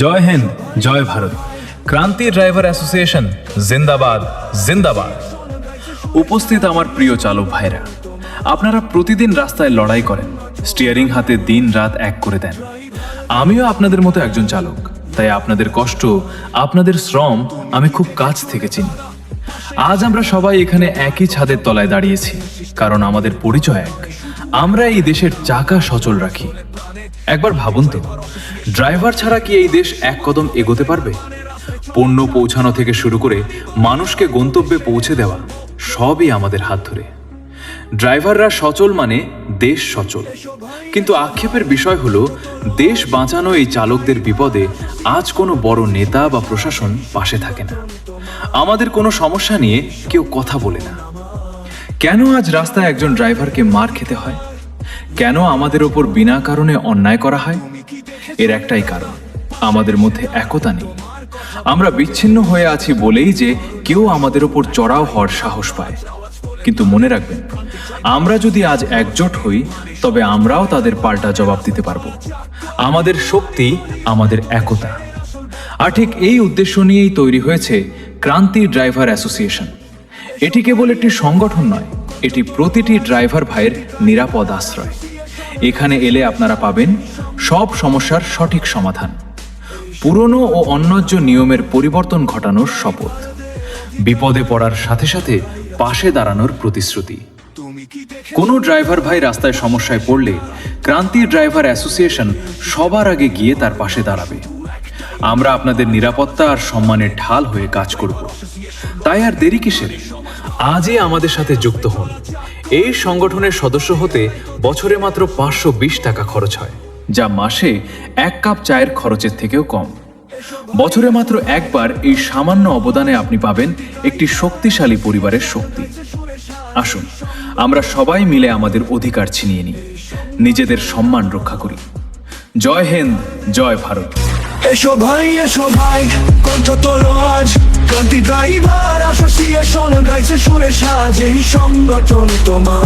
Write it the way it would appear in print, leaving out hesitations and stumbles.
জয় হিন্দ, জয় ভারত। ক্রান্তি driver association জিন্দাবাদ, জিন্দাবাদ। উপস্থিত আমার প্রিয় চালক ভাইরা, আপনারা প্রতিদিন রাস্তায় লড়াই করেন, স্টিয়ারিং হাতে দিন রাত এক করে দেন। আমিও আপনাদের মতো একজন চালক, তাই আপনাদের কষ্ট, আপনাদের শ্রম আমি খুব কাছ থেকে চিনি। আজ আমরা সবাই এখানে একই ছাদের তলায় দাঁড়িয়েছি, কারণ আমাদের পরিচয় এক। আমরা এই দেশের চাকা সচল রাখি। একবার ভাবুন তো, ড্রাইভার ছাড়া কি এই দেশ এক কদম এগোতে পারবে? পণ্য পৌঁছানো থেকে শুরু করে মানুষকে গন্তব্যে পৌঁছে দেওয়া, সবই আমাদের হাত ধরে। ড্রাইভাররা সচল মানে দেশ সচল। কিন্তু আক্ষেপের বিষয় হলো, দেশ বাঁচানো এই চালকদের বিপদে আজ কোনো বড় নেতা বা প্রশাসন পাশে থাকে না। আমাদের কোনো সমস্যা নিয়ে কেউ কথা বলে না। কেন আজ রাস্তায় একজন ড্রাইভারকে মার খেতে হয়? কেন আমাদের ওপর বিনা কারণে অন্যায় করা হয়? এর একটাই কারণ, আমাদের মধ্যে একতা নেই। আমরা বিচ্ছিন্ন হয়ে আছি বলেই যে কেউ আমাদের ওপর চড়াও হওয়ার সাহস পায়। কিন্তু মনে রাখবেন, আমরা যদি আজ একজোট হই, তবে আমরাও তাদের পাল্টা জবাব দিতে পারবো। আমাদের শক্তি, আমাদের একতা। আর ঠিক এই উদ্দেশ্য নিয়েই তৈরি হয়েছে ক্রান্তি ড্রাইভার অ্যাসোসিয়েশন। এটি কেবল একটি সংগঠন নয়, এটি প্রতিটি ড্রাইভার ভাইয়ের নিরাপদ আশ্রয়। এখানে এলে আপনারা পাবেন সব সমস্যার সঠিক সমাধান, পুরনো ও অন্যায্য নিয়মের পরিবর্তন ঘটানোর শপথ, বিপদে পড়ার সাথে সাথে পাশে দাঁড়ানোর প্রতিশ্রুতি। কোনো ড্রাইভার ভাই রাস্তায় সমস্যায় পড়লে ক্রান্তি ড্রাইভার অ্যাসোসিয়েশন সবার আগে গিয়ে তার পাশে দাঁড়াবে। আমরা আপনাদের নিরাপত্তা আর সম্মানের ঢাল হয়ে কাজ করব। তাই আর দেরি কিসের? আজই আমাদের সাথে যুক্ত হন। এই সংগঠনের সদস্য হতে বছরে মাত্র 520 টাকা খরচ হয়, যা মাসে 1 কাপ চায়ের খরচের থেকেও কম। বছরে মাত্র একবার এই সামান্য অবদানে আপনি পাবেন একটি শক্তিশালী পরিবারের শক্তি। আসুন, আমরা সবাই মিলে আমাদের অধিকার ছিনিয়ে নিই, নিজেদের সম্মান রক্ষা করি। জয় হিন্দ, জয় ভারত। এসো ভাই, কণ্ঠ তোলো আজ। ক্রান্তি ড্রাইভার অ্যাসোসিয়েশন গাইছে সুরে সাজ, এই সংগঠন তোমার।